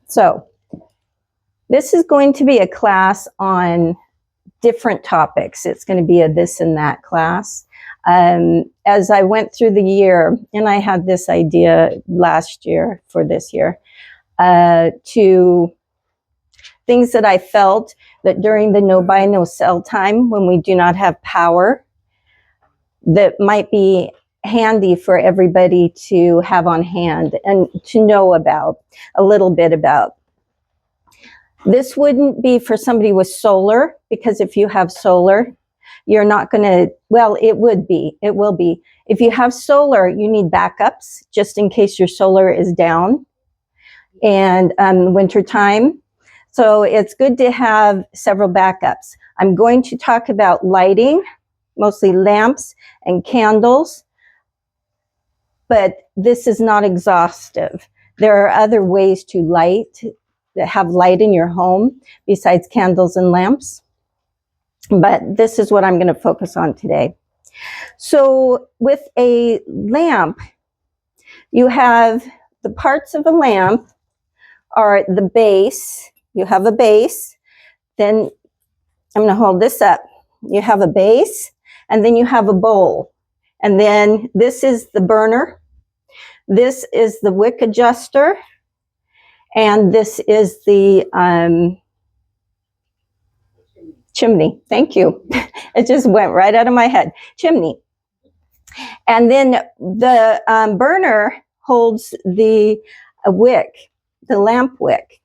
So this is going to be a class on different topics. It's going to be a this and that class. As I went through the year, and I had this idea last year for this year, to things that I felt that during the no buy, no sell time, when we do not have power, that might be handy for everybody to have on hand and to know about, a little bit about. This wouldn't be for somebody with solar, because if you have solar, you're not going to, well, it will be. If you have solar, you need backups just in case your solar is down and winter time. So it's good to have several backups. I'm going to talk about lighting, mostly lamps and candles, but this is not exhaustive. There are other ways to have light in your home besides candles and lamps. But this is what I'm going to focus on today. So with a lamp, you have the parts of a lamp are the base. You have a base. Then I'm going to hold this up. You have a base, and then you have a bowl. And then this is the burner. This is the wick adjuster. And this is the chimney. Thank you. It just went right out of my head. Chimney. And then the burner holds the wick, the lamp wick.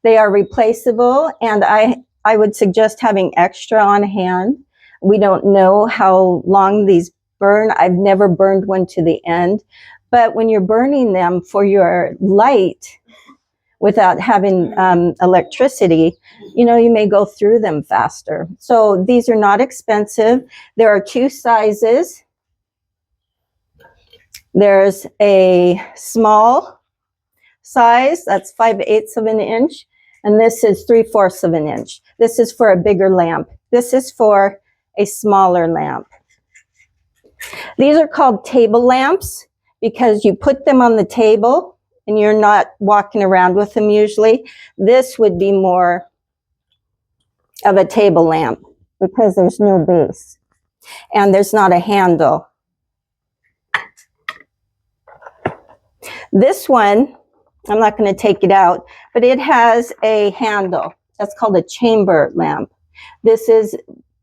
They are replaceable, and I would suggest having extra on hand. We don't know how long these burn. I've never burned one to the end. But when you're burning them for your light, without having electricity, you may go through them faster. So these are not expensive. There are two sizes. There's a small size, that's 5/8 of an inch, and this is 3/4 of an inch. This is for a bigger lamp. This is for a smaller lamp. These are called table lamps because you put them on the table and you're not walking around with them usually. This would be more of a table lamp because there's no base and there's not a handle. This one, I'm not going to take it out, but it has a handle. That's called a chamber lamp. This is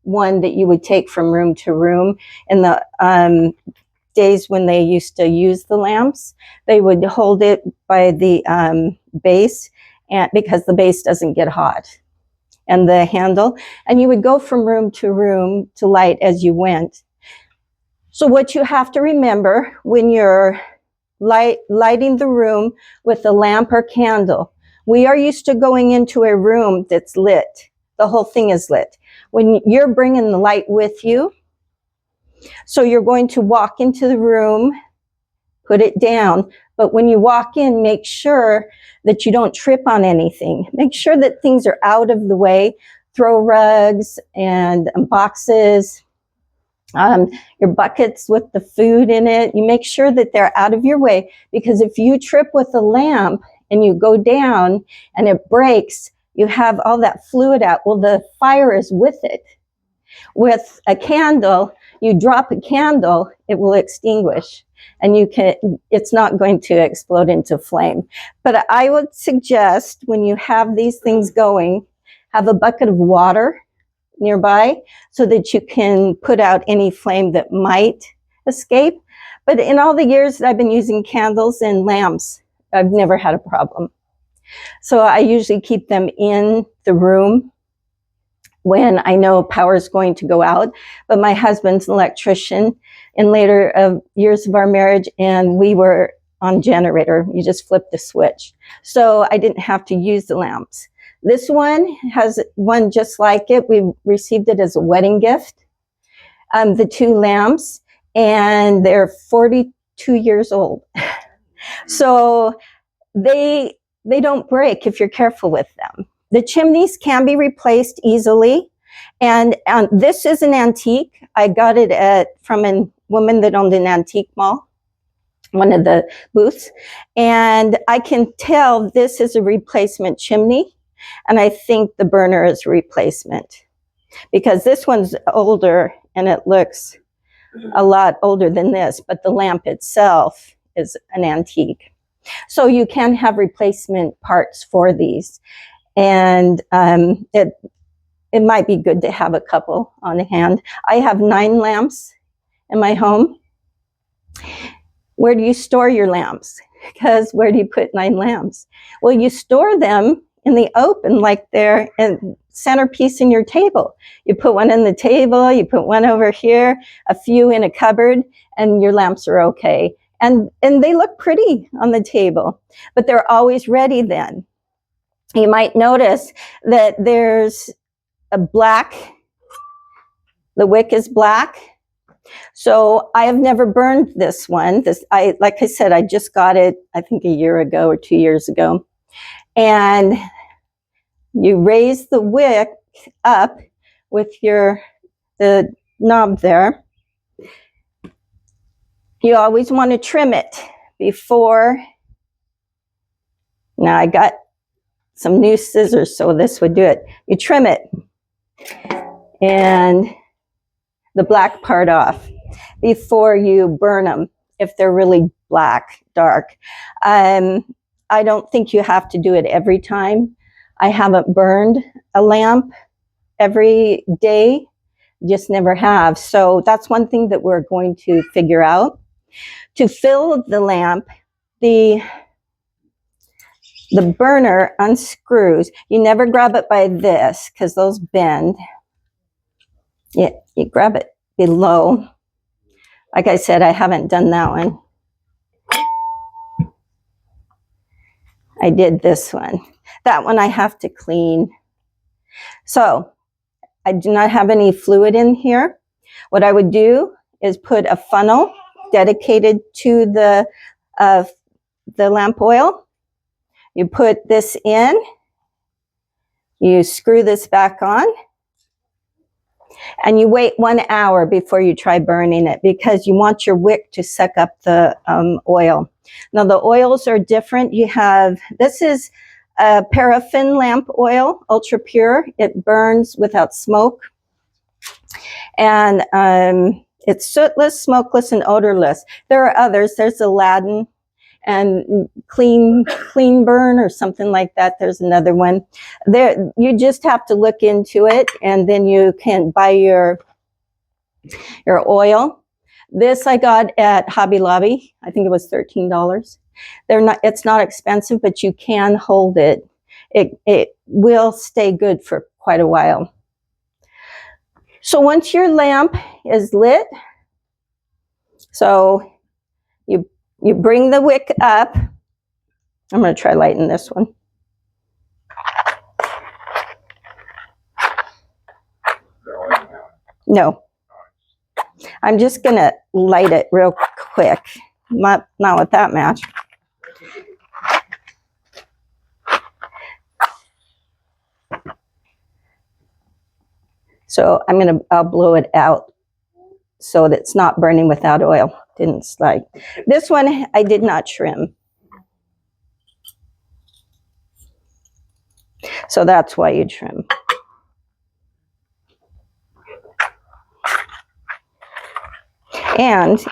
one that you would take from room to room. In the days when they used to use the lamps, they would hold it by the base, and because the base doesn't get hot, and the handle, and you would go from room to light as you went. So what you have to remember when you're lighting the room with a lamp or candle, we are used to going into a room that's lit. The whole thing is lit. When you're bringing the light with you, so you're going to walk into the room, put it down, but when you walk in, make sure that you don't trip on anything. Make sure that things are out of the way. Throw rugs and boxes, your buckets with the food in it. You make sure that they're out of your way, because if you trip with a lamp and you go down and it breaks, you have all that fluid out. Well, the fire is with it. With a candle, you drop a candle, it will extinguish, and it's not going to explode into flame. But I would suggest when you have these things going, have a bucket of water nearby so that you can put out any flame that might escape. But in all the years that I've been using candles and lamps, I've never had a problem. So I usually keep them in the room when I know power is going to go out. But my husband's an electrician in later years of our marriage, and we were on generator. You just flip the switch. So I didn't have to use the lamps. This one has one just like it. We received it as a wedding gift. The two lamps, and they're 42 years old. So they don't break if you're careful with them. The chimneys can be replaced easily. And this is an antique. I got it from a woman that owned an antique mall. one of the booths, and I can tell this is a replacement chimney, and I think the burner is a replacement because this one's older and it looks a lot older than this, but the lamp itself is an antique. So you can have replacement parts for these, and it might be good to have a couple on hand. I have 9 lamps in my home. Where do you store your lamps? Because where do you put 9 lamps? Well, you store them in the open, like they're a centerpiece in your table. You put one in the table, you put one over here, a few in a cupboard, and your lamps are okay. And they look pretty on the table, but they're always ready then. You might notice that there's a black, the wick is black. So I have never burned this one. Like I said, I just got it, I think a year ago or 2 years ago. And you raise the wick up with the knob there. You always want to trim it before. Now I got some new scissors, so this would do it. You trim it and the black part off before you burn them if they're really black, dark. I don't think you have to do it every time. I haven't burned a lamp every day, just never have. So that's one thing that we're going to figure out. To fill the lamp, the burner unscrews. You never grab it by this because those bend. You grab it below. Like I said, I haven't done that one. I did this one. That one I have to clean. So I do not have any fluid in here. What I would do is put a funnel dedicated to the lamp oil. You put this in. You screw this back on. And you wait 1 hour before you try burning it because you want your wick to suck up the oil. Now the oils are different. This is a paraffin lamp oil, ultra pure. It burns without smoke. And it's sootless, smokeless, and odorless. There are others. There's Aladdin and clean burn or something like that. There's another one. There, you just have to look into it, and then you can buy your oil. This I got at Hobby Lobby. I think it was $13. It's not expensive, but you can hold it. It will stay good for quite a while. So once your lamp is lit, so you bring the wick up. I'm going to try lighting this one. No. I'm just going to light it real quick. Not with that match. So I'll blow it out so that it's not burning without oil. Didn't slide. This one I did not trim. So that's why you trim. And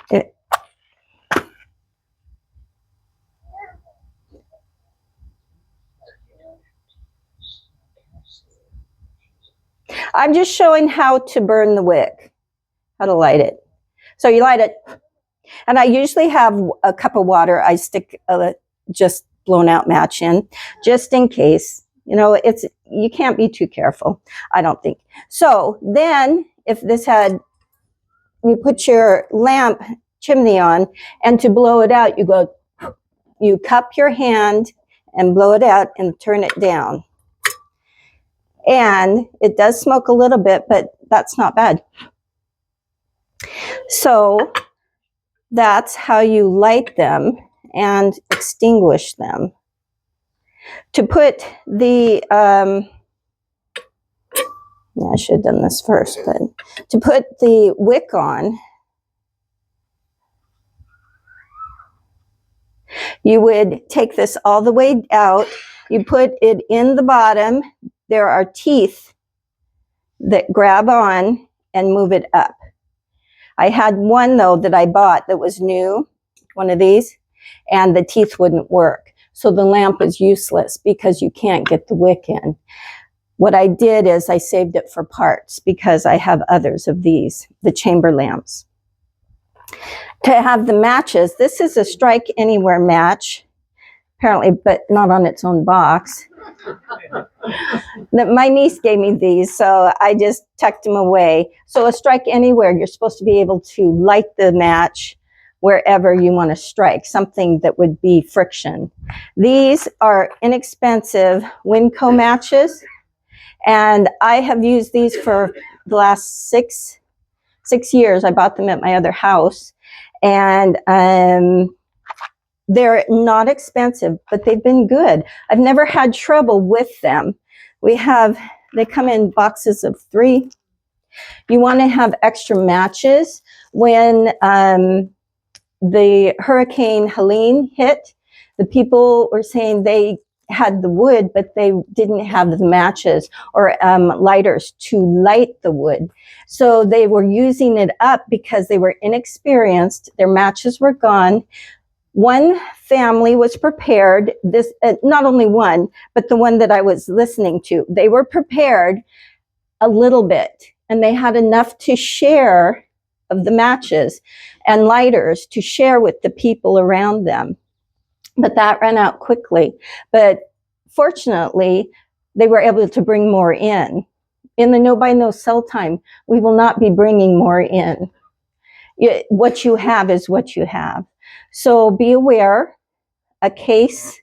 I'm just showing how to burn the wick, how to light it. So you light it, and I usually have a cup of water. I stick a just blown out match in, just in case. You know, you can't be too careful, I don't think. So then if you put your lamp chimney on, and to blow it out, you cup your hand and blow it out and turn it down. And it does smoke a little bit, but that's not bad. So that's how you light them and extinguish them. To put the, I should have done this first, but to put the wick on, You would take this all the way out. You put it in the bottom. There are teeth that grab on and move it up. I had one, though, that I bought that was new, one of these, and the teeth wouldn't work. So the lamp was useless because you can't get the wick in. What I did is I saved it for parts because I have others of these, the chamber lamps. To have the matches, this is a Strike Anywhere match, apparently, but not on its own box. My niece gave me these, so I just tucked them away. So a Strike Anywhere, you're supposed to be able to light the match wherever you want to strike, something that would be friction. These are inexpensive Winco matches, and I have used these for the last six years. I bought them at my other house, and they're not expensive, but they've been good. I've never had trouble with them. They come in boxes of 3. You want to have extra matches. When the Hurricane Helene hit, the people were saying they had the wood, but they didn't have the matches or lighters to light the wood. So they were using it up because they were inexperienced. Their matches were gone. One family was prepared, this not only one, but the one that I was listening to, they were prepared a little bit, and they had enough to share of the matches and lighters to share with the people around them. But that ran out quickly. But fortunately, they were able to bring more in. In the no-buy, no-sell time, we will not be bringing more in. What you have is what you have. So be aware, a case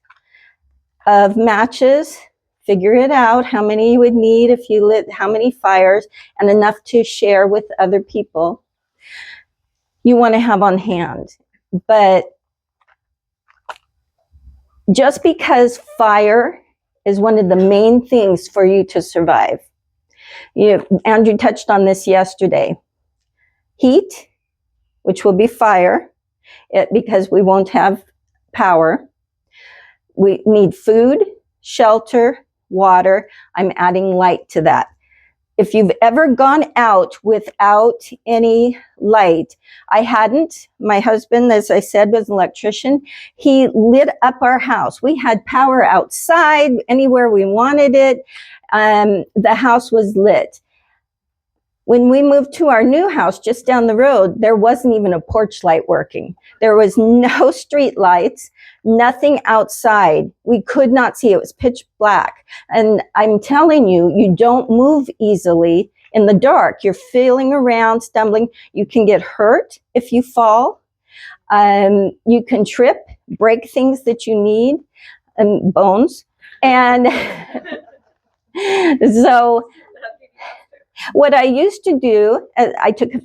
of matches, figure it out, how many you would need if you lit, how many fires, and enough to share with other people you want to have on hand. But just because fire is one of the main things for you to survive. Andrew touched on this yesterday. Heat, which will be fire, because we won't have power. We need food, shelter, water. I'm adding light to that. If you've ever gone out without any light, I hadn't. My husband, as I said, was an electrician. He lit up our house. We had power outside, anywhere we wanted it. The house was lit. When we moved to our new house just down the road, there wasn't even a porch light working. There was no street lights, nothing outside. We could not see. It was pitch black. And I'm telling you, you don't move easily in the dark. You're feeling around, stumbling. You can get hurt if you fall. You can trip, break things that you need, and bones. And so what I used to do,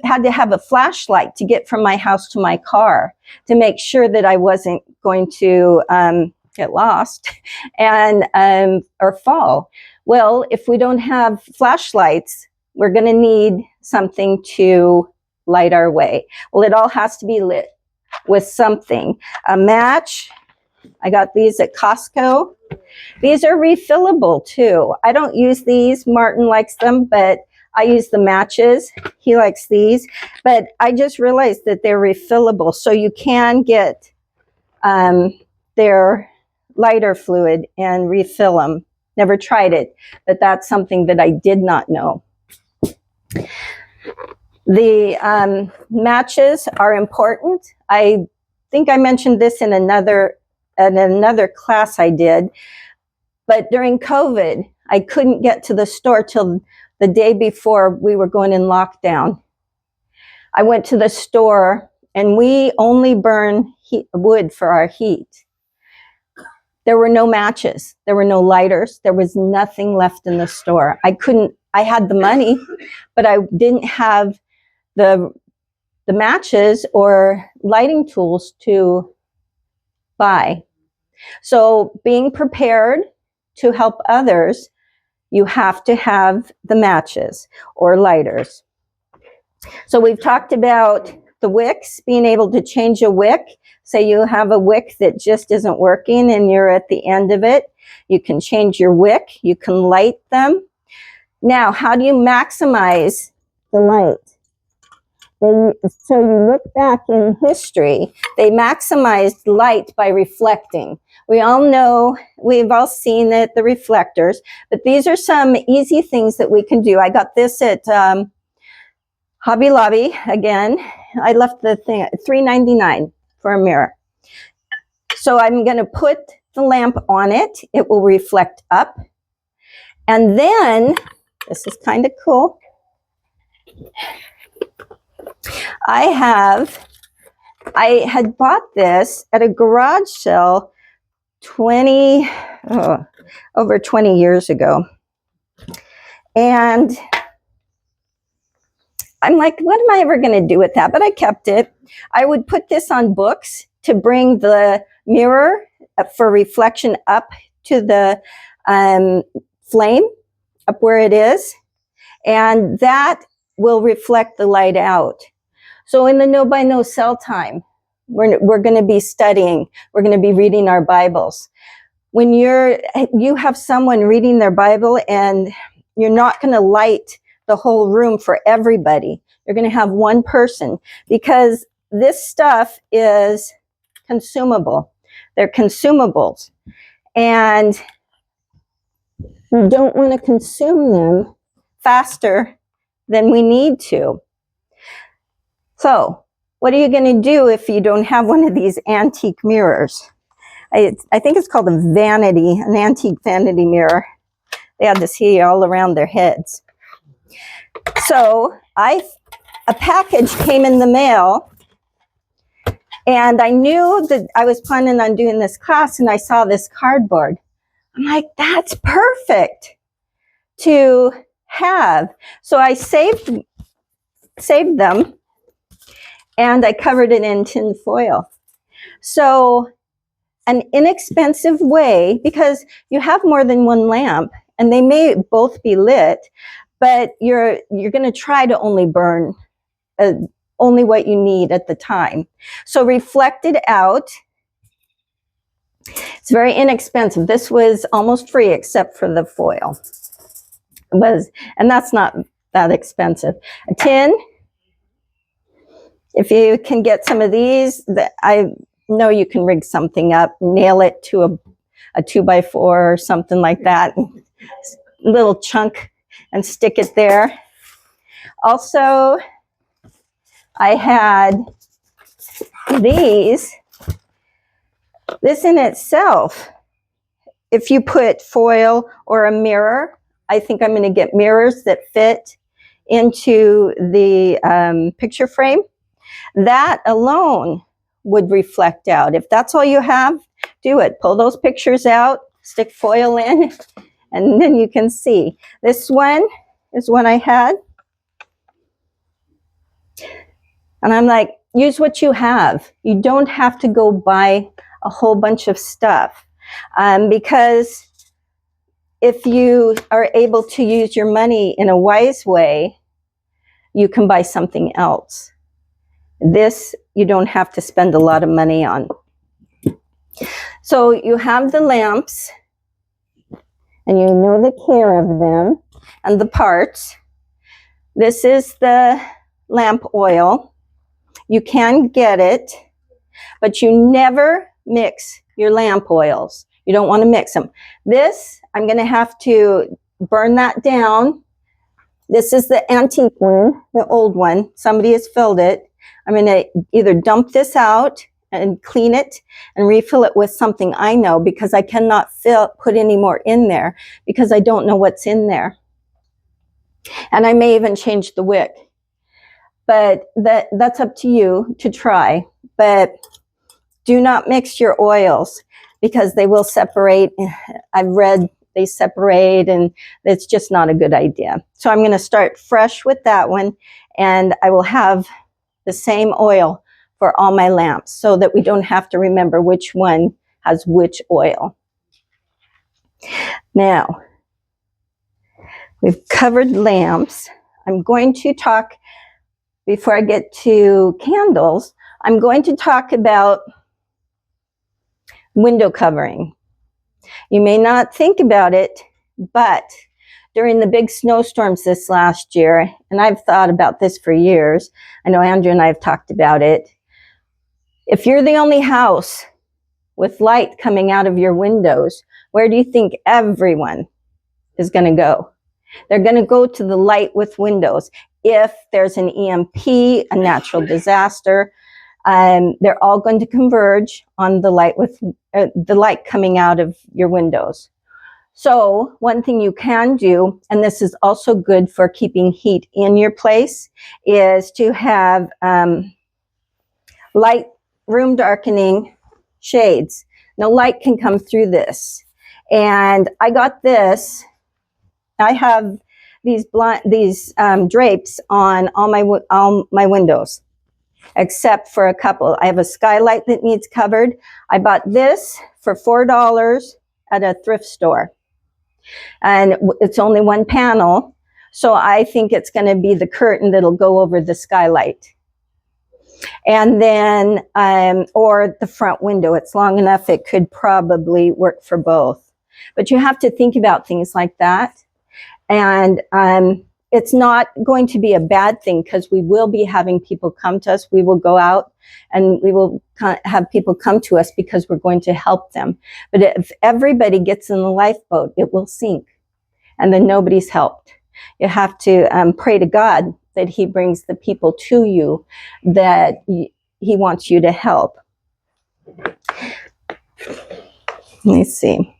had to have a flashlight to get from my house to my car to make sure that I wasn't going to get lost and or fall. Well, if we don't have flashlights, we're going to need something to light our way. Well, it all has to be lit with something. A match. I got these at Costco. These are refillable too. I don't use these. Martin likes them, but I use the matches. He likes these, but I just realized that they're refillable. So you can get their lighter fluid and refill them. Never tried it, but that's something that I did not know. The matches are important. I think I mentioned this in another class I did, but during COVID, I couldn't get to the store till the day before we were going in lockdown. I went to the store, and we only burn wood for our heat. There were no matches. There were no lighters. There was nothing left in the store. I had the money, but I didn't have the matches or lighting tools to buy. So being prepared to help others, you have to have the matches or lighters. So we've talked about the wicks, being able to change a wick. Say you have a wick that just isn't working and you're at the end of it. You can change your wick. You can light them. Now, how do you maximize the light? So you look back in history, they maximized light by reflecting. We all know, we've all seen it, the reflectors, but these are some easy things that we can do. I got this at Hobby Lobby again. I left the thing at $3.99 for a mirror. So I'm going to put the lamp on it. It will reflect up. And then, this is kind of cool. I had bought this at a garage sale over 20 years ago. And I'm like, what am I ever going to do with that? But I kept it. I would put this on books to bring the mirror for reflection up to the flame, up where it is. And that will reflect the light out. So in the no by no cell time, we're going to be studying. We're going to be reading our Bibles. When you have someone reading their Bible and you're not going to light the whole room for everybody. You're going to have one person because this stuff is consumable. They're consumables. And you don't want to consume them faster than we need to. So, what are you going to do if you don't have one of these antique mirrors? I think it's called an antique vanity mirror. They had this here all around their heads. So, a package came in the mail, and I knew that I was planning on doing this class, and I saw this cardboard. I'm like, that's perfect to have. So I saved them, and I covered it in tin foil. So an inexpensive way, because you have more than one lamp, and they may both be lit, but you're going to try to only burn only what you need at the time. So reflect it out. It's very inexpensive. This was almost free except for the foil. And that's not that expensive. A tin, if you can get some of these, I know you can rig something up, nail it to a 2x4 or something like that, little chunk, and stick it there. Also, I had these. This in itself, if you put foil or a mirror, I think I'm going to get mirrors that fit into the picture frame. That alone would reflect out. If that's all you have, do it. Pull those pictures out, stick foil in, and then you can see. This one is one I had. And I'm like, use what you have. You don't have to go buy a whole bunch of stuff. Because if you are able to use your money in a wise way, you can buy something else. This, you don't have to spend a lot of money on. So you have the lamps, and you know the care of them and the parts. This is the lamp oil. You can get it, but you never mix your lamp oils. You don't want to mix them. This, I'm going to have to burn that down. This is the antique one, the old one. Somebody has filled it. I'm going to either dump this out and clean it and refill it with something I know, because I cannot put any more in there because I don't know what's in there. And I may even change the wick. But that's up to you to try. But do not mix your oils because they will separate. I've read they separate, and it's just not a good idea. So I'm going to start fresh with that one, and I will have the same oil for all my lamps so that we don't have to remember which one has which oil. Now, we've covered lamps. I'm going to talk before I get to candles, I'm going to talk about window covering. You may not think about it, but during the big snowstorms this last year, and I've thought about this for years, I know Andrew and I have talked about it. If you're the only house with light coming out of your windows, where do you think everyone is going to go? They're going to go to the light with windows. If there's an EMP, a natural disaster, they're all going to converge on the light with the light coming out of your windows. So one thing you can do, and this is also good for keeping heat in your place, is to have light room darkening shades. No light can come through this. And I got this. I have these drapes on all my windows, except for a couple. I have a skylight that needs covered. I bought this for $4 at a thrift store. And it's only one panel, so I think it's going to be the curtain that'll go over the skylight. And then, or the front window. It's long enough, it could probably work for both. But you have to think about things like that. And it's not going to be a bad thing, because we will be having people come to us. We will go out and we will have people come to us because we're going to help them. But if everybody gets in the lifeboat, it will sink, and then nobody's helped. You have to pray to God that he brings the people to you that he wants you to help. Let me see.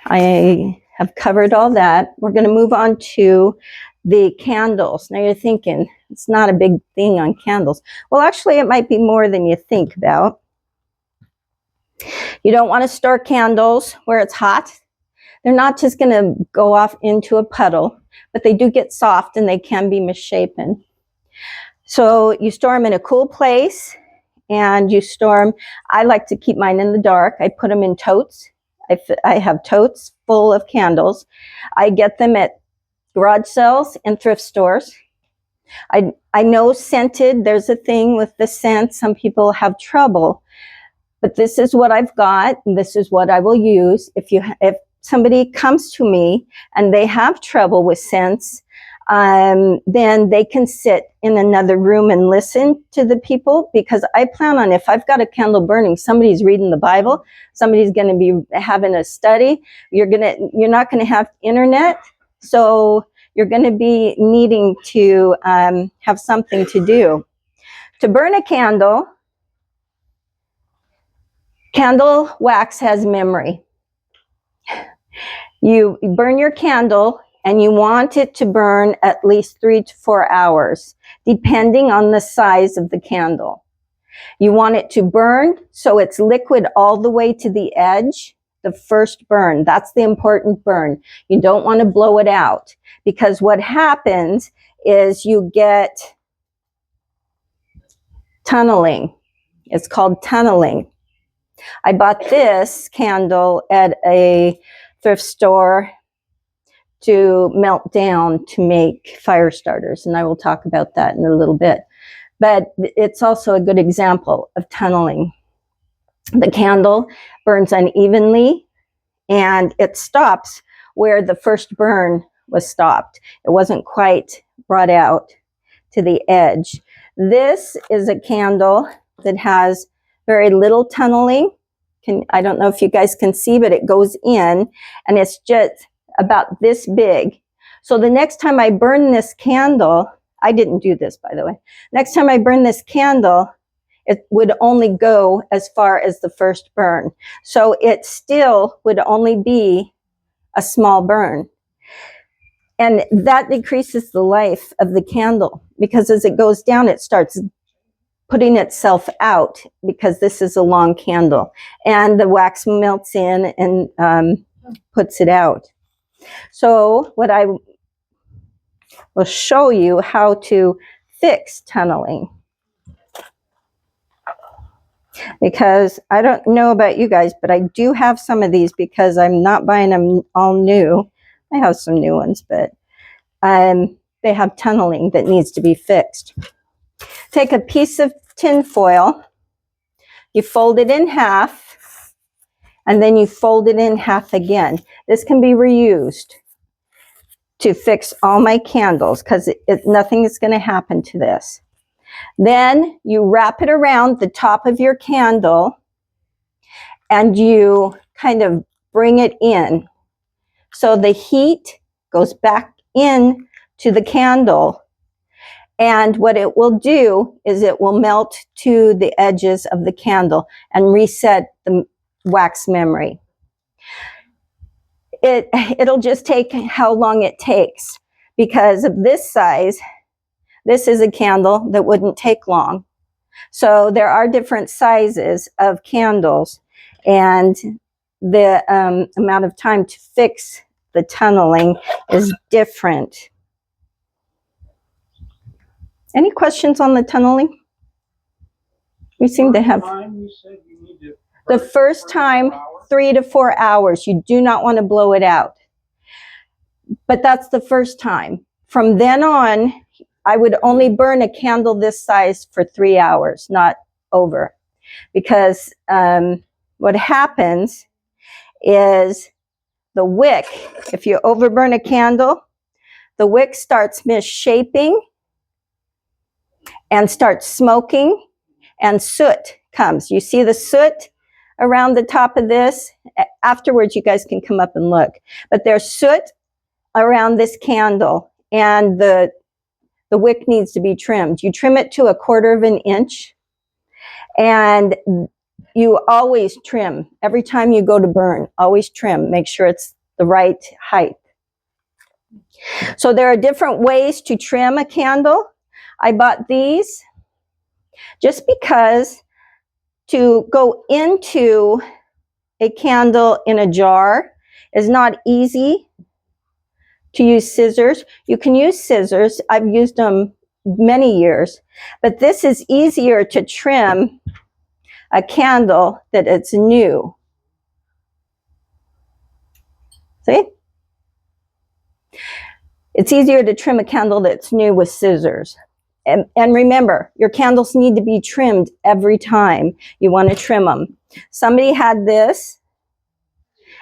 I have covered all that. We're going to move on to the candles. Now you're thinking, it's not a big thing on candles. Well, actually, it might be more than you think about. You don't want to store candles where it's hot. They're not just going to go off into a puddle, but they do get soft and they can be misshapen. So you store them in a cool place, and you store them. I like to keep mine in the dark. I put them in totes. I have totes full of candles. I get them at garage sales and thrift stores. I know scented, there's a thing with the scent. Some people have trouble, but this is what I've got, and this is what I will use. If somebody comes to me and they have trouble with scents, then they can sit in another room and listen to the people, because I plan on, if I've got a candle burning, somebody's reading the Bible, somebody's going to be having a study. You're not going to have internet, so you're going to be needing to have something to do. To burn a candle wax has memory. You burn your candle, and you want it to burn at least 3 to 4 hours, depending on the size of the candle. You want it to burn so it's liquid all the way to the edge, the first burn. That's the important burn. You don't want to blow it out, because what happens is you get tunneling. It's called tunneling. I bought this candle at a thrift store to melt down to make fire starters, and I will talk about that in a little bit. But it's also a good example of tunneling. The candle burns unevenly, and it stops where the first burn was stopped. It wasn't quite brought out to the edge. This is a candle that has very little tunneling. I don't know if you guys can see, but it goes in, and it's just about this big. So the next time I burn this candle, I didn't do this, by the way. Next time I burn this candle, it would only go as far as the first burn. So it still would only be a small burn. And that decreases the life of the candle, because as it goes down, it starts putting itself out, because this is a long candle. And the wax melts in and puts it out. So what I will show you how to fix tunneling, because I don't know about you guys, but I do have some of these, because I'm not buying them all new. I have some new ones, but they have tunneling that needs to be fixed. Take a piece of tin foil, you fold it in half, and then you fold it in half again. This can be reused to fix all my candles because nothing is going to happen to this. Then you wrap it around the top of your candle and you kind of bring it in. So the heat goes back in to the candle, and what it will do is it will melt to the edges of the candle and reset the wax memory. It'll just take how long it takes, because of this size, this is a candle that wouldn't take long. So there are different sizes of candles, and the amount of time to fix the tunneling is different. Any questions on the tunneling? We seem to have. The first time, 3 to 4 hours. You do not want to blow it out. But that's the first time. From then on, I would only burn a candle this size for 3 hours, not over. Because what happens is the wick, if you overburn a candle, the wick starts missshaping and starts smoking, and soot comes. You see the soot around the top of this? Afterwards, you guys can come up and look. But there's soot around this candle, and the wick needs to be trimmed. You trim it to 1/4 of an inch, and you always trim. Every time you go to burn, always trim. Make sure it's the right height. So there are different ways to trim a candle. I bought these just because to go into a candle in a jar is not easy. To use scissors, you can use scissors. I've used them many years, but this is easier to trim a candle that it's new. See? It's easier to trim a candle that's new with scissors. And remember, your candles need to be trimmed every time you want to trim them. Somebody had this,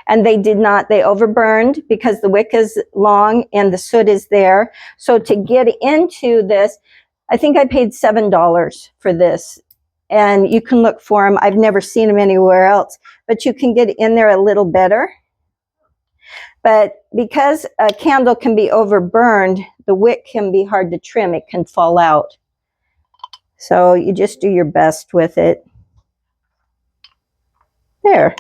and they did not, they overburned because the wick is long and the soot is there. So to get into this, I think I paid $7 for this. And you can look for them. I've never seen them anywhere else, but you can get in there a little better. But because a candle can be overburned, the wick can be hard to trim. It can fall out. So you just do your best with it. There.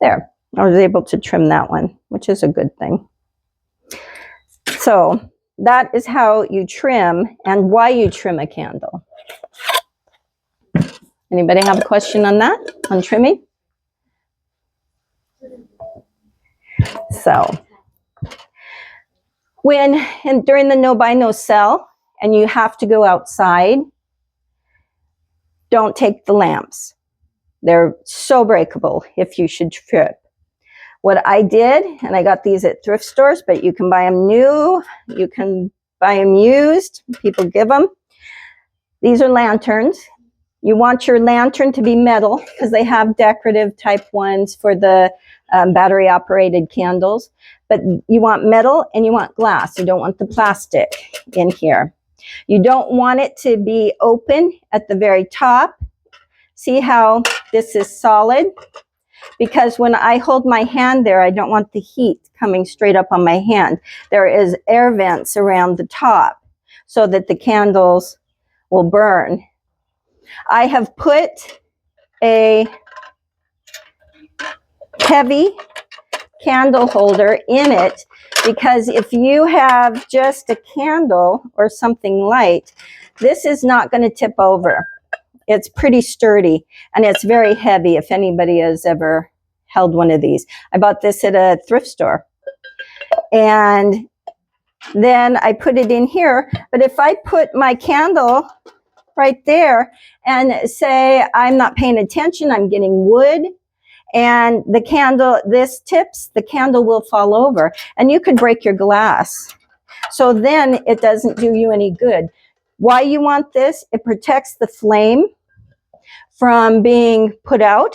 There. I was able to trim that one, which is a good thing. So that is how you trim and why you trim a candle. Anybody have a question on that, on trimming? So during the no buy, no sell, and you have to go outside, don't take the lamps. They're so breakable if you should trip. What I did, and I got these at thrift stores, but you can buy them new, you can buy them used, people give them. These are lanterns. You want your lantern to be metal because they have decorative type ones for the battery operated candles, but you want metal and you want glass. You don't want the plastic in here. You don't want it to be open at the very top. See how this is solid? Because when I hold my hand there, I don't want the heat coming straight up on my hand. There is air vents around the top so that the candles will burn. I have put a heavy candle holder in it because if you have just a candle or something light, this is not going to tip over. It's pretty sturdy and it's very heavy if anybody has ever held one of these. I bought this at a thrift store. And then I put it in here. But if I put my candle right there and say I'm not paying attention, I'm getting wood, and the candle, this tips, the candle will fall over, and you could break your glass. So then it doesn't do you any good. Why you want this? It protects the flame from being put out.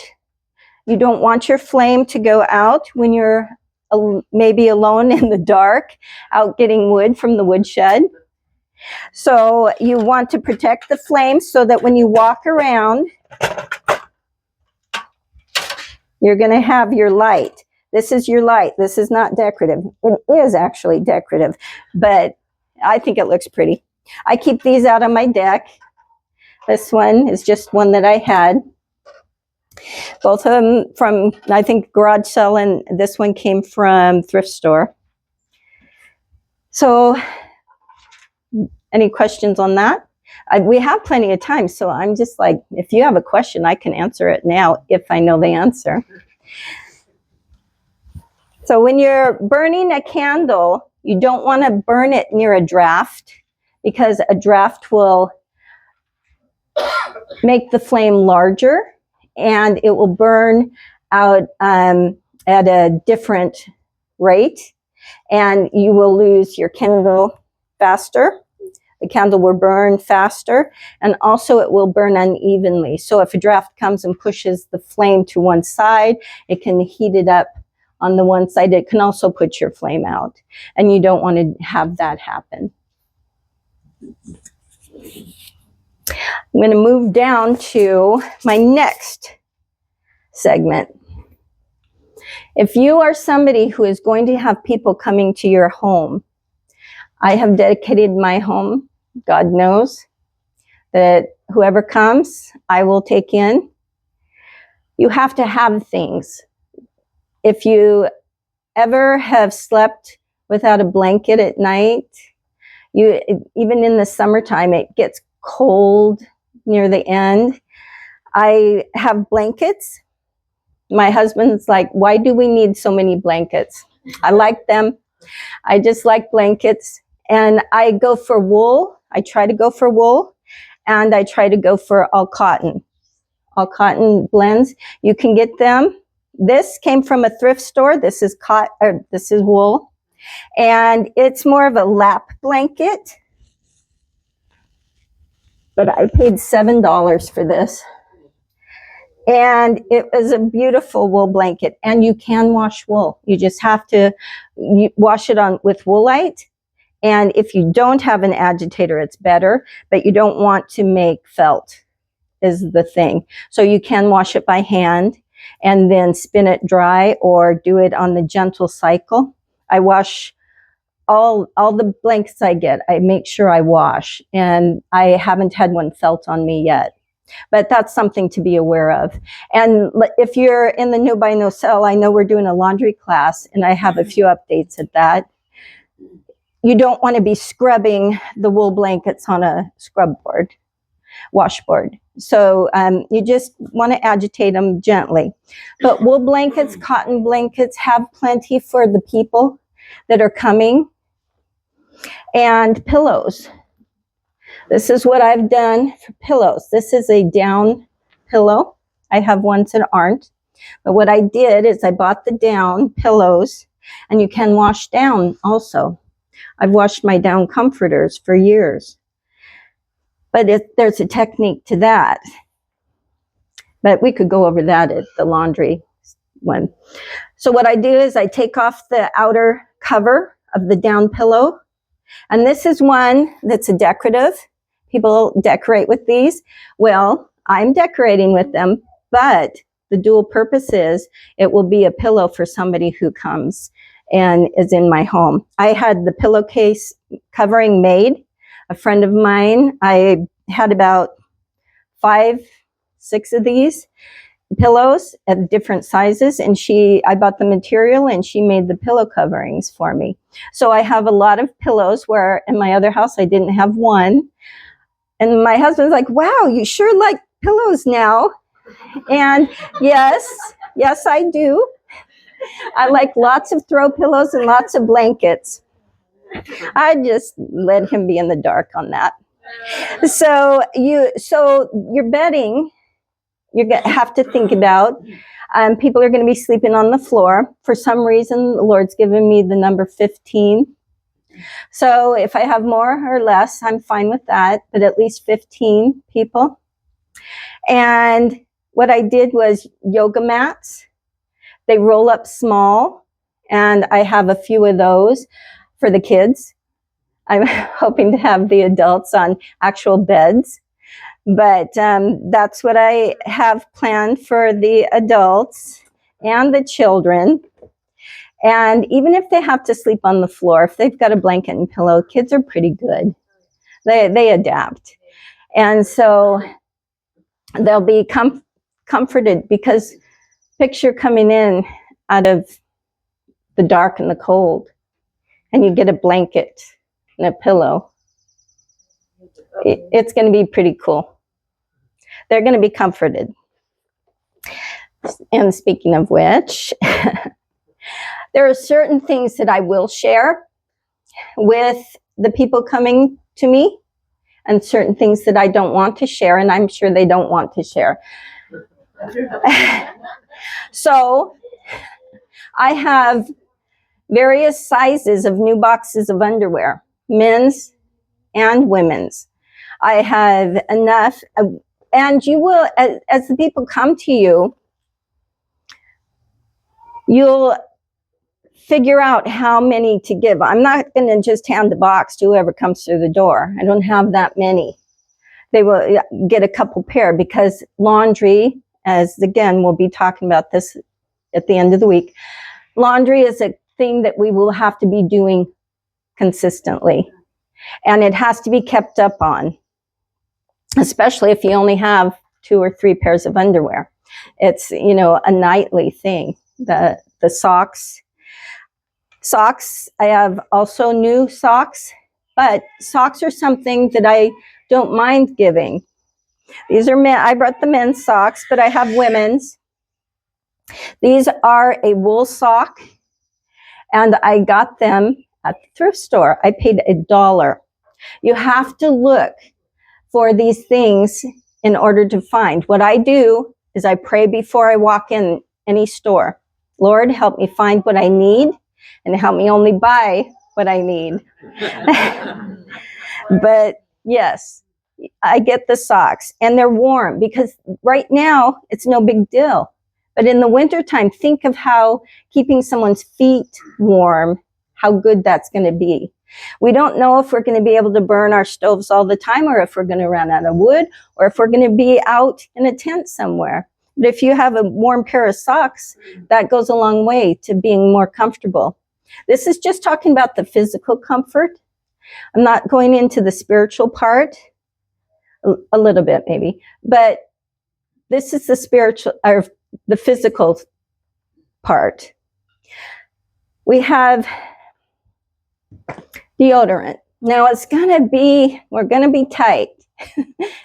You don't want your flame to go out when you're maybe alone in the dark, out getting wood from the woodshed. So you want to protect the flame so that when you walk around, you're going to have your light. This is your light. This is not decorative. It is actually decorative, but I think it looks pretty. I keep these out on my deck. This one is just one that I had. Both of them from, I think, garage sale, and this one came from thrift store. So, any questions on that? We have plenty of time, so I'm just like, if you have a question, I can answer it now if I know the answer. So when you're burning a candle, you don't want to burn it near a draft, because a draft will make the flame larger, and it will burn out at a different rate, and you will lose your candle faster. The candle will burn faster, and also it will burn unevenly. So if a draft comes and pushes the flame to one side, it can heat it up on the one side. It can also put your flame out, and you don't want to have that happen. I'm going to move down to my next segment. If you are somebody who is going to have people coming to your home, I have dedicated my home. God knows that whoever comes, I will take in. You have to have things. If you ever have slept without a blanket at night, even in the summertime, it gets cold near the end. I have blankets. My husband's like, why do we need so many blankets? I like them. I just like blankets. And I go for wool. I try to go for wool, and I try to go for all cotton blends. You can get them. This came from a thrift store. This is this is wool, and it's more of a lap blanket. But I paid $7 for this, and it was a beautiful wool blanket. And you can wash wool. You just have to wash it on with Woolite. And if you don't have an agitator, it's better, but you don't want to make felt is the thing. So you can wash it by hand and then spin it dry, or do it on the gentle cycle. I wash all the blankets I get. I make sure I wash, and I haven't had one felt on me yet. But that's something to be aware of. And if you're in the no buy, no sell, I know we're doing a laundry class, and I have a few updates at that. You don't want to be scrubbing the wool blankets on a scrub board, washboard. So you just want to agitate them gently. But wool blankets, cotton blankets, have plenty for the people that are coming. And pillows. This is what I've done for pillows. This is a down pillow. I have ones that aren't. But what I did is I bought the down pillows, and you can wash down also. I've washed my down comforters for years. But there's a technique to that. But we could go over that at the laundry one. So what I do is I take off the outer cover of the down pillow. And this is one that's a decorative. People decorate with these. Well, I'm decorating with them, but the dual purpose is it will be a pillow for somebody who comes and is in my home. I had the pillowcase covering made. A friend of mine, I had about 5, 6 of these pillows at different sizes, and I bought the material, and she made the pillow coverings for me. So I have a lot of pillows, where in my other house I didn't have one. And my husband's like, wow, you sure like pillows now. And yes, I do. I like lots of throw pillows and lots of blankets. I just let him be in the dark on that. So your bedding have to think about. People are going to be sleeping on the floor. For some reason, the Lord's given me the number 15. So if I have more or less, I'm fine with that, but at least 15 people. And what I did was yoga mats. They roll up small, and I have a few of those for the kids. I'm hoping to have the adults on actual beds, but that's what I have planned for the adults and the children. And even if they have to sleep on the floor, if they've got a blanket and pillow, kids are pretty good. They adapt. And so they'll be comforted, because picture coming in out of the dark and the cold, and you get a blanket and a pillow. It's going to be pretty cool. They're going to be comforted. And speaking of which, there are certain things that I will share with the people coming to me, and certain things that I don't want to share, and I'm sure they don't want to share. So I have various sizes of new boxes of underwear, men's and women's. I have enough, and you will, as the people come to you, you'll figure out how many to give. I'm not going to just hand the box to whoever comes through the door. I don't have that many. They will get a couple pair, because laundry, as again, we'll be talking about this at the end of the week. Laundry is a thing that we will have to be doing consistently, and it has to be kept up on, especially if you only have 2 or 3 pairs of underwear. It's, a nightly thing. The socks, I have also new socks, but socks are something that I don't mind giving. These are men. I brought the men's socks, but I have women's. These are a wool sock, and I got them at the thrift store. I paid $1. You have to look for these things in order to find. What I do is I pray before I walk in any store. Lord, help me find what I need, and help me only buy what I need. But yes, I get the socks, and they're warm, because right now it's no big deal. But in the wintertime, think of how keeping someone's feet warm, how good that's going to be. We don't know if we're going to be able to burn our stoves all the time, or if we're going to run out of wood, or if we're going to be out in a tent somewhere. But if you have a warm pair of socks, that goes a long way to being more comfortable. This is just talking about the physical comfort. I'm not going into the spiritual part, a little bit maybe, but this is the spiritual, or the physical part. We have deodorant. Now we're going to be tight.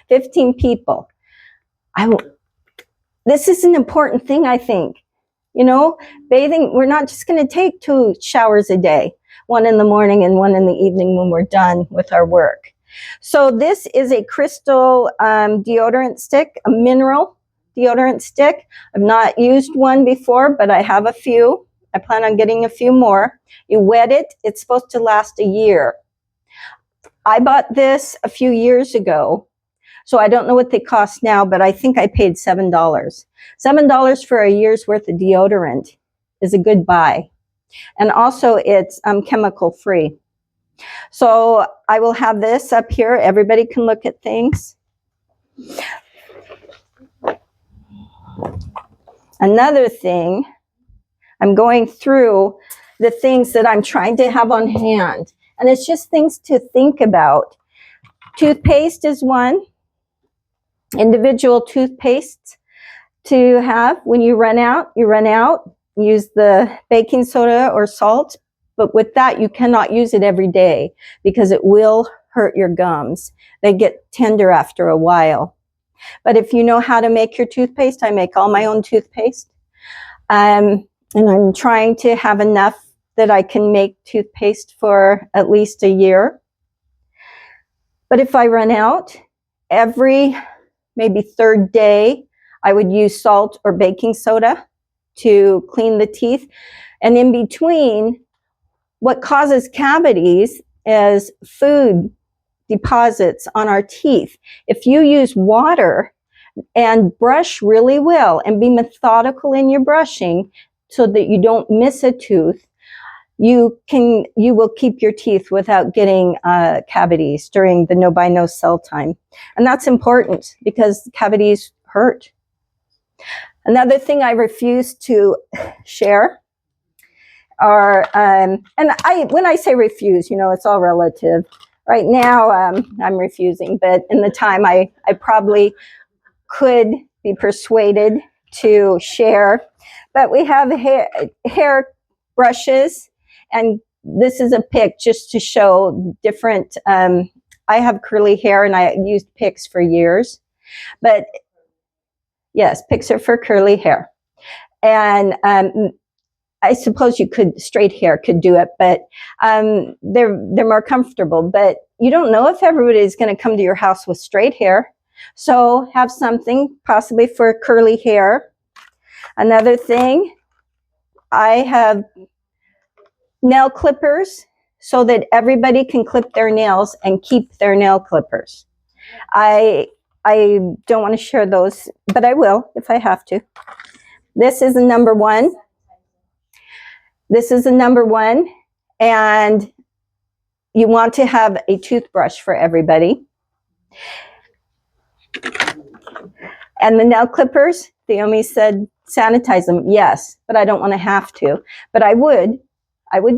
15 people. This is an important thing, I think. Bathing, we're not just going to take 2 showers a day, 1 in the morning and 1 in the evening when we're done with our work. So this is a crystal deodorant stick, a mineral deodorant stick. I've not used one before, but I have a few. I plan on getting a few more. You wet it. It's supposed to last a year. I bought this a few years ago, so I don't know what they cost now, but I think I paid $7. $7 for a year's worth of deodorant is a good buy. And also it's chemical free. So I will have this up here. Everybody can look at things. Another thing, I'm going through the things that I'm trying to have on hand. And it's just things to think about. Toothpaste is one. Individual toothpastes to have. When you run out, you run out. Use the baking soda or salt. But with that, you cannot use it every day, because it will hurt your gums. They get tender after a while. But if you know how to make your toothpaste, I make all my own toothpaste. And I'm trying to have enough that I can make toothpaste for at least a year. But if I run out, every maybe 3rd day, I would use salt or baking soda to clean the teeth. And in between, what causes cavities is food deposits on our teeth. If you use water and brush really well and be methodical in your brushing so that you don't miss a tooth, you will keep your teeth without getting cavities during the no-buy-no-sell time. And that's important because cavities hurt. Another thing I refuse to share are, and when I say refuse, it's all relative. Right now, I'm refusing, but in the time I probably could be persuaded to share. But we have hair brushes, and this is a pick just to show different. I have curly hair, and I used picks for years. But yes, picks are for curly hair, and I suppose straight hair could do it, but they're more comfortable. But you don't know if everybody is going to come to your house with straight hair. So have something possibly for curly hair. Another thing, I have nail clippers so that everybody can clip their nails and keep their nail clippers. I don't want to share those, but I will if I have to. This is a number one. This is a number one, and you want to have a toothbrush for everybody. And the nail clippers, Naomi said, sanitize them. Yes, but I don't want to have to. But I would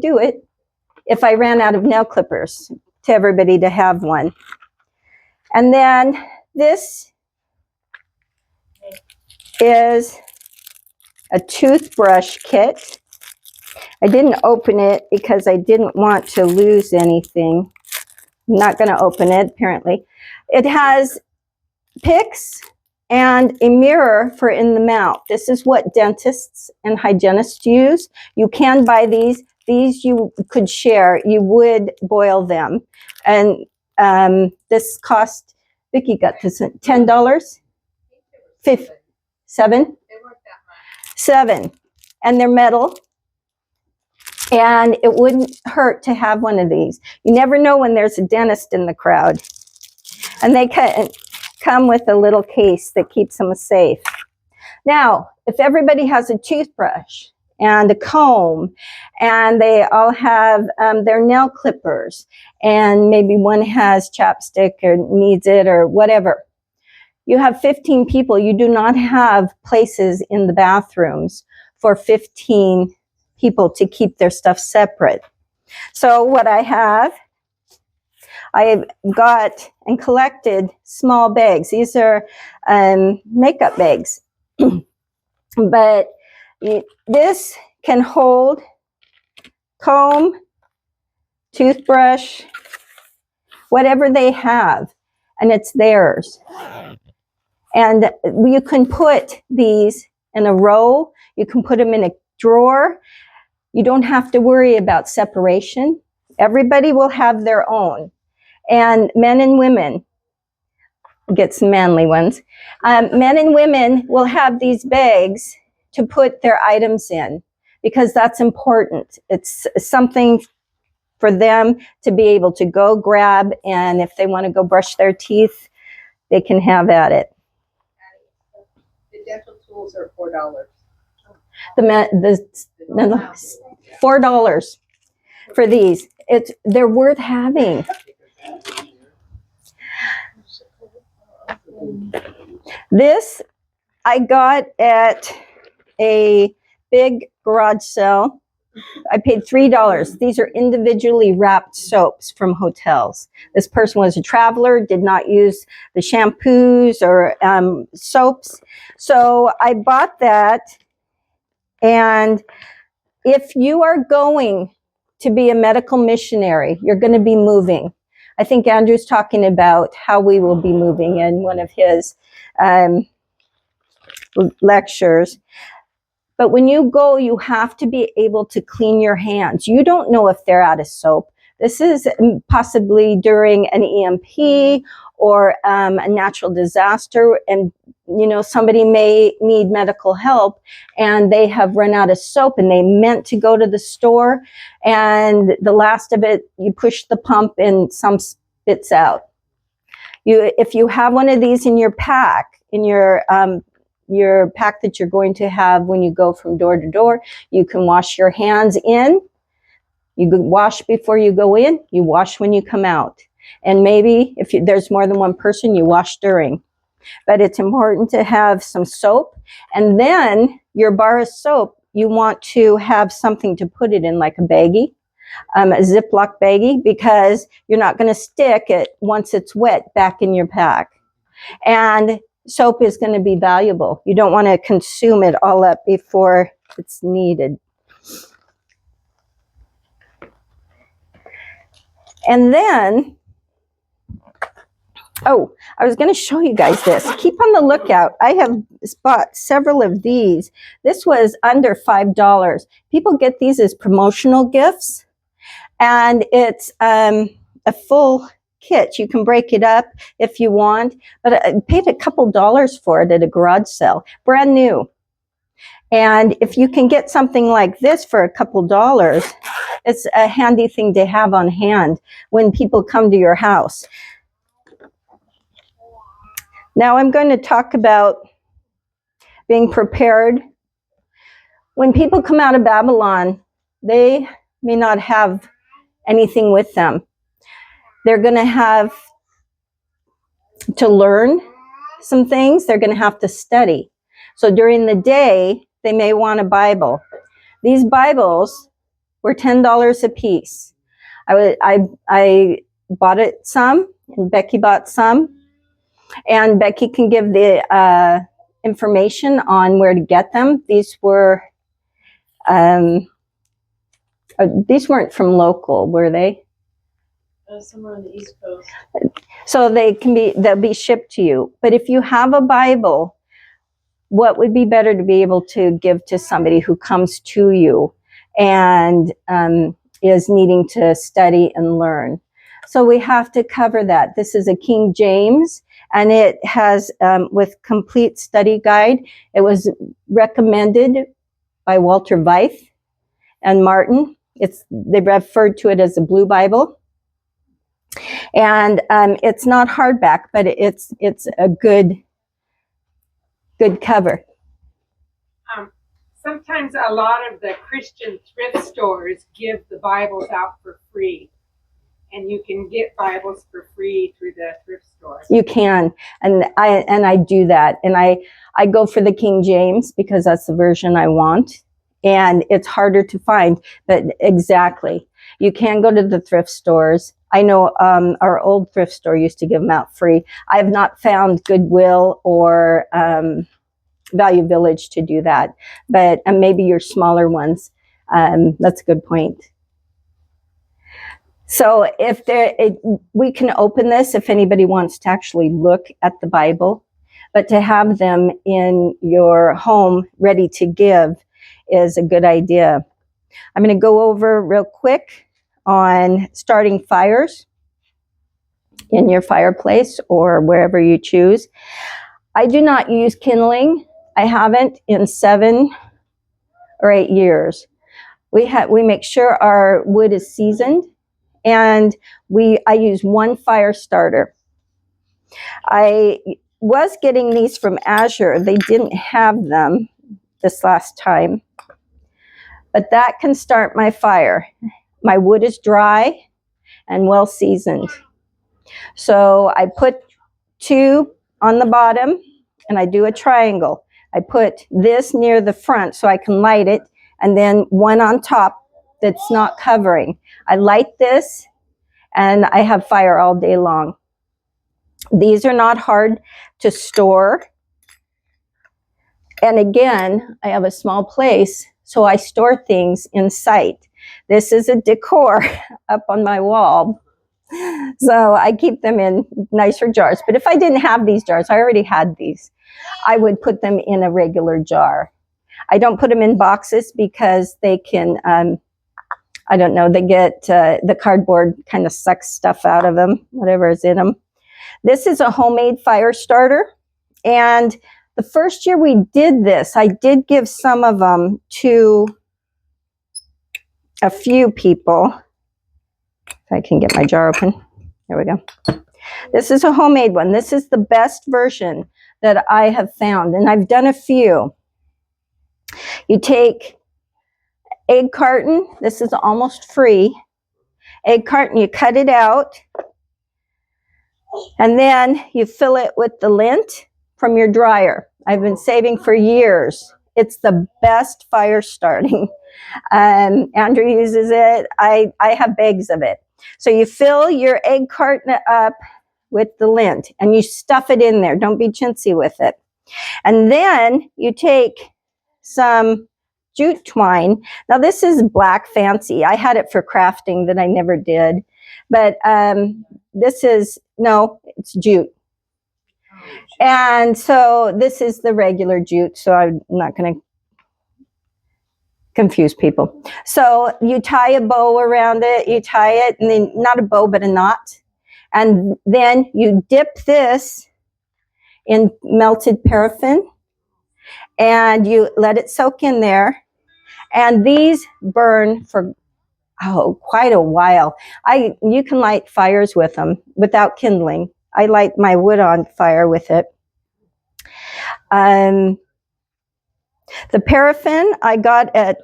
do it if I ran out of nail clippers to everybody to have one. And then this is a toothbrush kit. I didn't open it because I didn't want to lose anything. I'm not going to open it, apparently. It has picks and a mirror for in the mouth. This is what dentists and hygienists use. You can buy these. These you could share. You would boil them. And this cost, Vicki got this, $10? $7? $7. And they're metal. And it wouldn't hurt to have one of these. You never know when there's a dentist in the crowd. And they come with a little case that keeps them safe. Now, if everybody has a toothbrush and a comb, and they all have their nail clippers, and maybe one has chapstick or needs it or whatever, you have 15 people. You do not have places in the bathrooms for 15 people to keep their stuff separate. So what I got and collected small bags. These are makeup bags. But this can hold comb, toothbrush, whatever they have, and it's theirs. And you can put these in a row. You can put them in a drawer. You don't have to worry about separation. Everybody will have their own. And men and women, get some manly ones, men and women will have these bags to put their items in because that's important. It's something for them to be able to go grab, and if they want to go brush their teeth, they can have at it. The dental tools are $4. $4 for these. They're worth having. This I got at a big garage sale. I paid $3. These are individually wrapped soaps from hotels. This person was a traveler, did not use the shampoos or soaps. So I bought that. And if you are going to be a medical missionary, you're going to be moving. I think Andrew's talking about how we will be moving in one of his lectures. But when you go, you have to be able to clean your hands. You don't know if they're out of soap. This is possibly during an EMP or a natural disaster, and somebody may need medical help and they have run out of soap and they meant to go to the store, and the last of it, you push the pump and some spits out. If you have one of these in your pack, your pack that you're going to have when you go from door to door, you can wash your hands in. You wash before you go in, you wash when you come out. And maybe if there's more than one person, you wash during. But it's important to have some soap. And then your bar of soap, you want to have something to put it in, like a baggie, a Ziploc baggie, because you're not going to stick it once it's wet back in your pack. And soap is going to be valuable. You don't want to consume it all up before it's needed. And then, I was going to show you guys this. Keep on the lookout. I have bought several of these. This was under $5. People get these as promotional gifts, and it's a full kit. You can break it up if you want, but I paid a couple dollars for it at a garage sale, brand new. And if you can get something like this for a couple dollars, it's a handy thing to have on hand when people come to your house. Now I'm going to talk about being prepared. When people come out of Babylon, they may not have anything with them. They're going to have to learn some things. They're going to have to study. So during the day, they may want a Bible. These Bibles were $10 a piece. I bought it some, and Becky bought some. And Becky can give the information on where to get them. These weren't from local, were they? Somewhere on the East Coast. So they'll be shipped to you. But if you have a Bible, what would be better to be able to give to somebody who comes to you and is needing to study and learn? So we have to cover that. This is a King James, and it has, with complete study guide, it was recommended by Walter Veith and Martin. They referred to it as a Blue Bible. And it's not hardback, but it's a good cover. Sometimes a lot of the Christian thrift stores give the Bibles out for free. And you can get Bibles for free through the thrift store. You can, and I do that, and I go for the King James because that's the version I want, and it's harder to find. But exactly, you can go to the thrift stores. I know our old thrift store used to give them out free. I have not found Goodwill or Value Village to do that, but maybe your smaller ones. That's a good point. So we can open this if anybody wants to actually look at the Bible, but to have them in your home ready to give is a good idea. I'm going to go over real quick on starting fires in your fireplace or wherever you choose. I do not use kindling. I haven't in 7 or 8 years. We make sure our wood is seasoned. And I use one fire starter. I was getting these from Azure. They didn't have them this last time. But that can start my fire. My wood is dry and well seasoned. So I put 2 on the bottom and I do a triangle. I put this near the front so I can light it, and then 1 on top that's not covering. I light this and I have fire all day long. These are not hard to store. And again, I have a small place, so I store things in sight. This is a decor up on my wall. So I keep them in nicer jars. But if I didn't have these jars, I already had these, I would put them in a regular jar. I don't put them in boxes because they can, I don't know, they get, the cardboard kind of sucks stuff out of them, whatever is in them. This is a homemade fire starter. And the first year we did this, I did give some of them to a few people. If I can get my jar open. There we go. This is a homemade one. This is the best version that I have found, and I've done a few. You take egg carton. This is almost free. Egg carton, you cut it out, and then you fill it with the lint from your dryer. I've been saving for years. It's the best fire starting. Andrew uses it. I have bags of it. So you fill your egg carton up with the lint and you stuff it in there. Don't be chintzy with it. And then you take some jute twine. Now this is black fancy. I had it for crafting that I never did. But this is, no, it's jute. And so this is the regular jute. So I'm not going to confuse people. So you tie a bow around it. You tie it, and then not a bow, but a knot. And then you dip this in melted paraffin and you let it soak in there. And these burn for quite a while. You can light fires with them without kindling. I light my wood on fire with it. The paraffin I got at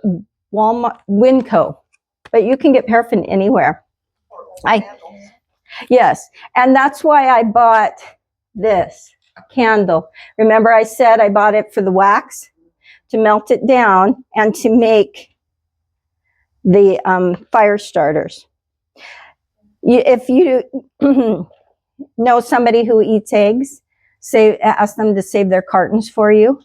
Walmart, Winco, but you can get paraffin anywhere. Yes, and that's why I bought this candle. Remember I said I bought it for the wax, to melt it down and to make the fire starters. If you know somebody who eats eggs, ask them to save their cartons for you,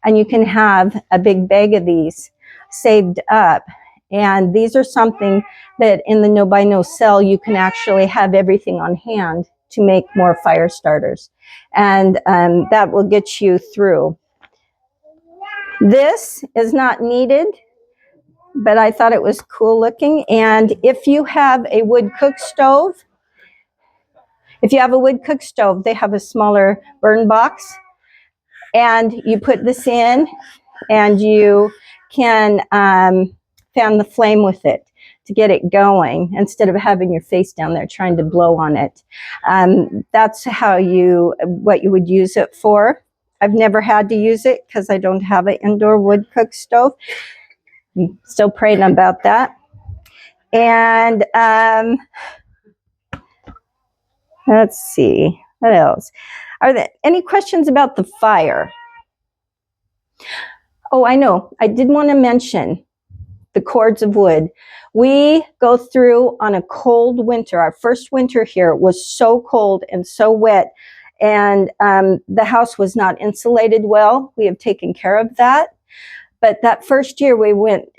and you can have a big bag of these saved up. And these are something that in the No Buy No Sell, you can actually have everything on hand to make more fire starters. And that will get you through. This is not needed, but I thought it was cool looking. And if you have a wood cook stove, they have a smaller burn box. And you put this in and you can fan the flame with it to get it going instead of having your face down there trying to blow on it. That's what you would use it for. I've never had to use it because I don't have an indoor wood cook stove. I'm still praying about that. And let's see, what else? Are there any questions about the fire? Oh, I know. I did want to mention the cords of wood. We go through on a cold winter. Our first winter here was so cold and so wet, and the house was not insulated well. We have taken care of that. But that first year we went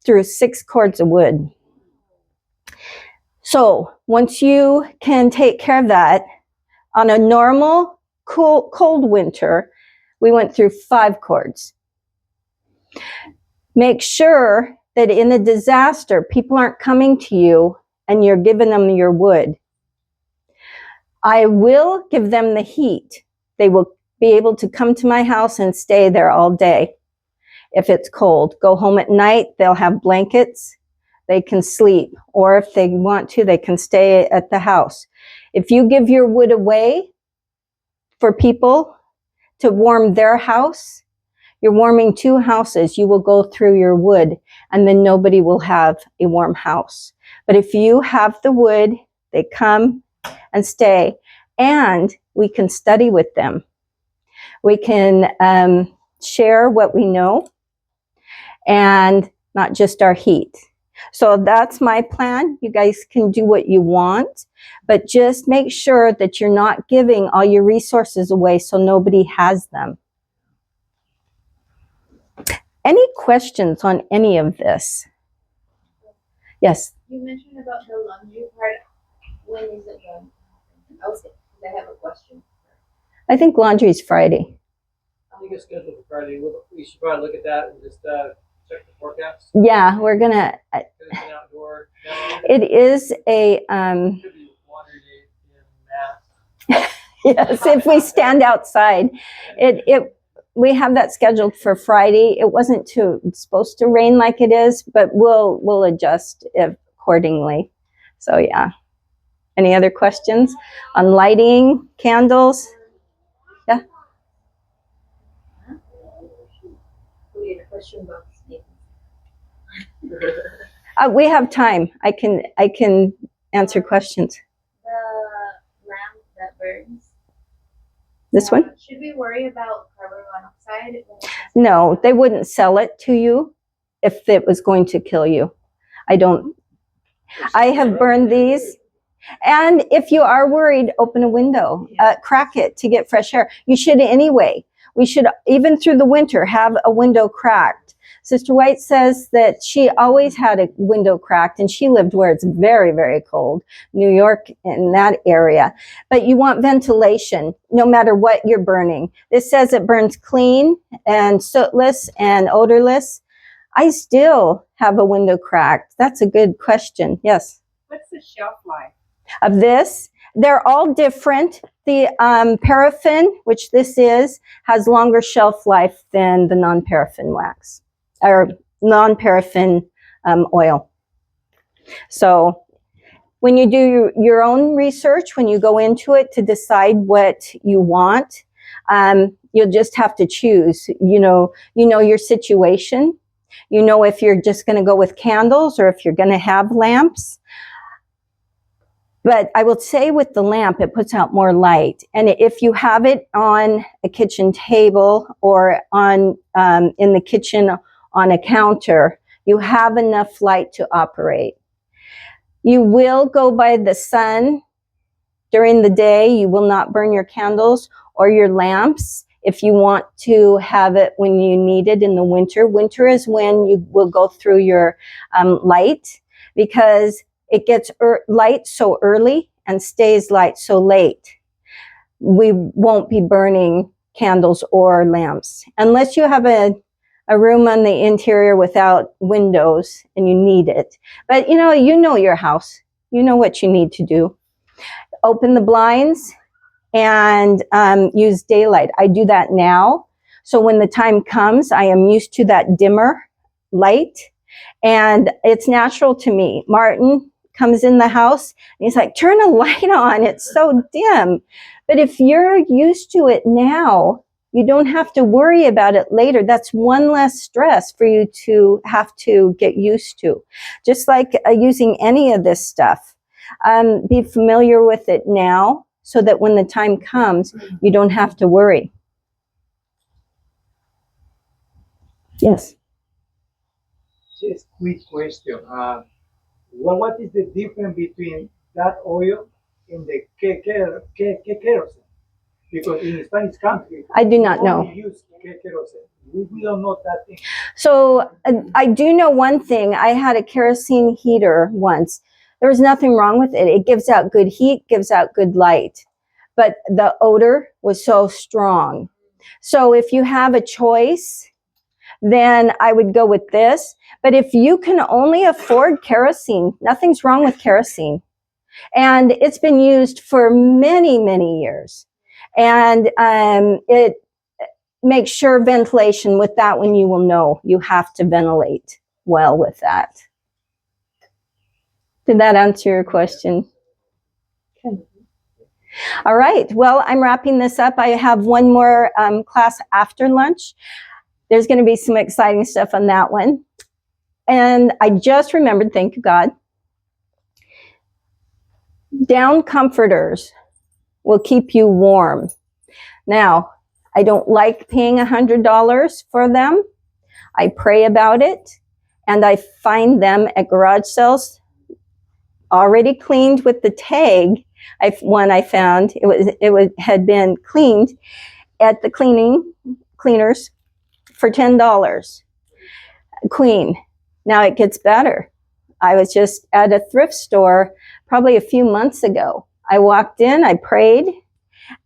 through 6 cords of wood. So once you can take care of that, on a normal cold winter, we went through 5 cords. Make sure that in a disaster, people aren't coming to you and you're giving them your wood. I will give them the heat. They will be able to come to my house and stay there all day. If it's cold, go home at night. They'll have blankets. They can sleep. Or if they want to, they can stay at the house. If you give your wood away for people to warm their house, you're warming 2 houses. You will go through your wood, and then nobody will have a warm house. But if you have the wood, they come and stay, and we can study with them. We can share what we know, and not just our heat. So that's my plan. You guys can do what you want, but just make sure that you're not giving all your resources away so nobody has them. Any questions on any of this? Yes? You mentioned about the laundry part. When is it done? I have a question. I think laundry is Friday. I think it's scheduled for Friday. We should probably look at that and just check the forecast. Yeah, we're gonna. It's an outdoor. It is a. Could be laundry day in Mass. Yes, if we stand outside. We have that scheduled for Friday. It wasn't supposed to rain like it is, but we'll adjust accordingly. So yeah. Any other questions on lighting, candles? Yeah. We had a question about snakes. We have time. I can answer questions. The lamp that burns. This one? Should we worry about carbon monoxide? No, they wouldn't sell it to you if it was going to kill you. I have burned these. And if you are worried, open a window, crack it to get fresh air. You should anyway. We should, even through the winter, have a window cracked. Sister White says that she always had a window cracked, and she lived where it's very, very cold, New York in that area. But you want ventilation no matter what you're burning. This says it burns clean and sootless and odorless. I still have a window cracked. That's a good question. Yes. What's the shelf life? Of this, they're all different. The paraffin, which this is, has longer shelf life than the non-paraffin wax or non-paraffin oil. So when you do your own research, when you go into it to decide what you want, you'll just have to choose. You know your situation. You know if you're just going to go with candles or if you're going to have lamps. But I will say with the lamp, it puts out more light. And if you have it on a kitchen table or on in the kitchen on a counter, you have enough light to operate. You will go by the sun during the day. You will not burn your candles or your lamps if you want to have it when you need it in the winter. Winter is when you will go through your light, because it gets light so early and stays light so late. We won't be burning candles or lamps unless you have a room on the interior without windows and you need it. But you know your house. You know what you need to do. Open the blinds and use daylight. I do that now. So when the time comes, I am used to that dimmer light, and it's natural to me. Martin comes in the house and he's like, turn a light on, it's so dim. But if you're used to it now, you don't have to worry about it later. That's one less stress for you to have to get used to. Just like using any of this stuff. Be familiar with it now so that when the time comes, you don't have to worry. Yes? Just quick question. What is the difference between that oil and the kerosene? Because in Spanish country, I do not know. we use kerosene. We don't know that thing. So I do know one thing. I had a kerosene heater once. There was nothing wrong with it. It gives out good heat, gives out good light. But the odor was so strong. So if you have a choice, then I would go with this. But if you can only afford kerosene, nothing's wrong with kerosene. And it's been used for many, many years. And it makes sure ventilation with that one, you will know you have to ventilate well with that. Did that answer your question? Okay. All right. Well, I'm wrapping this up. I have one more class after lunch. There's going to be some exciting stuff on that one. And I just remembered, thank you, God, down comforters will keep you warm. Now, I don't like paying $100 for them. I pray about it, and I find them at garage sales already cleaned with the tag. One I found, had been cleaned at the cleaners for $10. Queen. Now it gets better. I was just at a thrift store probably a few months ago. I walked in, I prayed,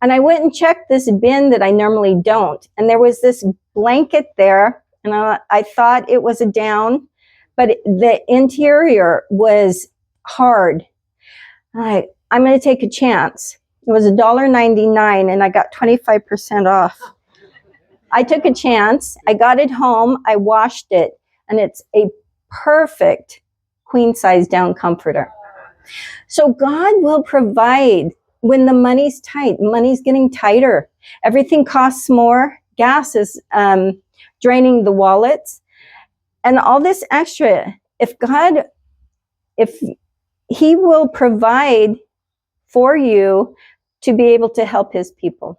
and I went and checked this bin that I normally don't. And there was this blanket there, and I thought it was a down, but the interior was hard. I'm going to take a chance. It was $1.99 and I got 25% off. I took a chance. I got it home. I washed it, and it's a perfect queen size down comforter. So God will provide when the money's tight. Money's getting tighter. Everything costs more. Gas is draining the wallets. And all this extra, if he will provide for you to be able to help his people.